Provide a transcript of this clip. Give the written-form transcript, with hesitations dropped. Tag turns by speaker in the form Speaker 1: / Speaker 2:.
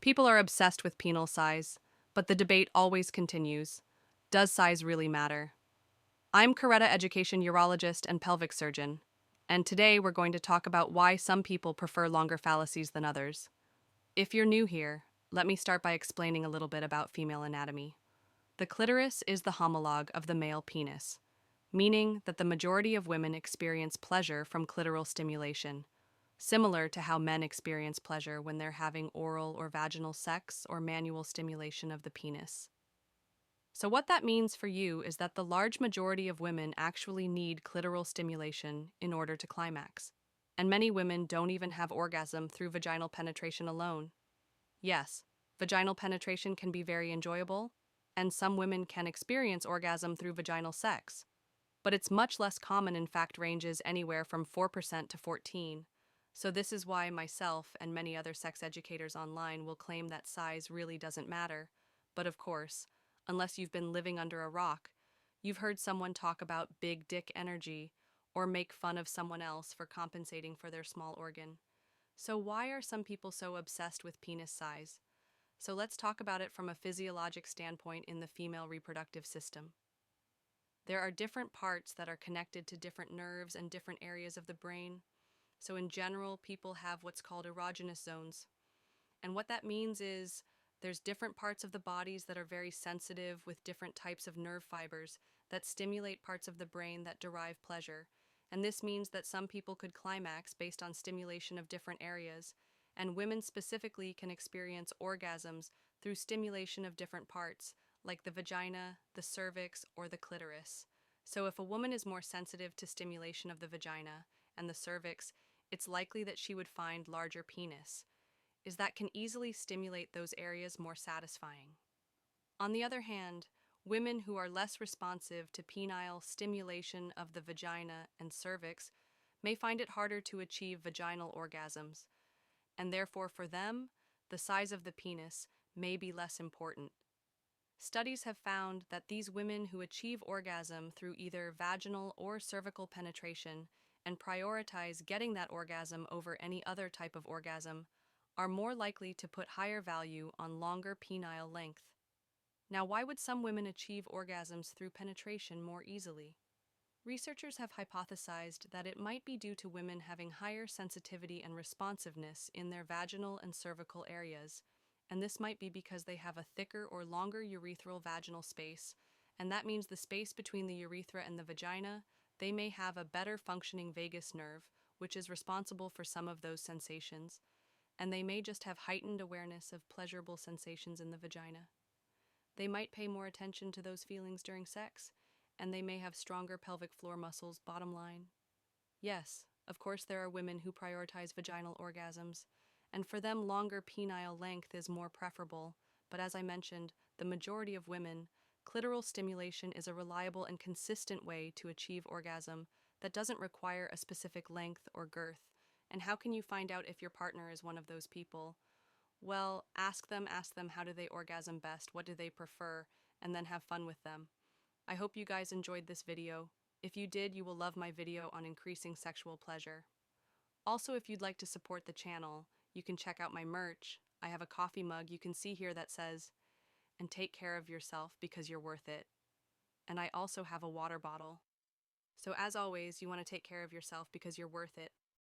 Speaker 1: People are obsessed with penile size, but the debate always continues. Does size really matter? I'm Coretta education urologist and pelvic surgeon, and today we're going to talk about why some people prefer longer phalluses than others. If you're new here, let me start by explaining a little bit about female anatomy. The clitoris is the homologue of the male penis, meaning that the majority of women experience pleasure from clitoral stimulation, similar to how men experience pleasure when they're having oral or vaginal sex or manual stimulation of the penis. So, what that means for you is that the large majority of women actually need clitoral stimulation in order to climax. And many women don't even have orgasm through vaginal penetration alone. Yes, vaginal penetration can be very enjoyable, and some women can experience orgasm through vaginal sex. But it's much less common, in fact, ranges anywhere from 4% to 14%. So this is why myself and many other sex educators online will claim that size really doesn't matter. But of course, unless you've been living under a rock, you've heard someone talk about big dick energy or make fun of someone else for compensating for their small organ. So why are some people so obsessed with penis size? So let's talk about it from a physiologic standpoint in the female reproductive system. There are different parts that are connected to different nerves and different areas of the brain. So in general, people have what's called erogenous zones. And what that means is there's different parts of the bodies that are very sensitive with different types of nerve fibers that stimulate parts of the brain that derive pleasure. And this means that some people could climax based on stimulation of different areas, and women specifically can experience orgasms through stimulation of different parts, like the vagina, the cervix, or the clitoris. So if a woman is more sensitive to stimulation of the vagina and the cervix, it's likely that she would find larger penis, is that can easily stimulate those areas more satisfying. On the other hand, women who are less responsive to penile stimulation of the vagina and cervix may find it harder to achieve vaginal orgasms, and therefore for them, the size of the penis may be less important. Studies have found that these women who achieve orgasm through either vaginal or cervical penetration and prioritize getting that orgasm over any other type of orgasm are more likely to put higher value on longer penile length. Now, why would some women achieve orgasms through penetration more easily? Researchers have hypothesized that it might be due to women having higher sensitivity and responsiveness in their vaginal and cervical areas, and this might be because they have a thicker or longer urethral vaginal space, and that means the space between the urethra and the vagina. They may have a better functioning vagus nerve, which is responsible for some of those sensations, and they may just have heightened awareness of pleasurable sensations in the vagina. They might pay more attention to those feelings during sex, and they may have stronger pelvic floor muscles, bottom line. Yes, of course there are women who prioritize vaginal orgasms, and for them longer penile length is more preferable, but as I mentioned, the majority of women, clitoral stimulation is a reliable and consistent way to achieve orgasm that doesn't require a specific length or girth. And how can you find out if your partner is one of those people? Well, ask them how do they orgasm best, what do they prefer, and then have fun with them. I hope you guys enjoyed this video. If you did, you will love my video on increasing sexual pleasure. Also, if you'd like to support the channel, you can check out my merch. I have a coffee mug you can see here that says, "And take care of yourself because you're worth it." And I also have a water bottle. So as always, you want to take care of yourself because you're worth it.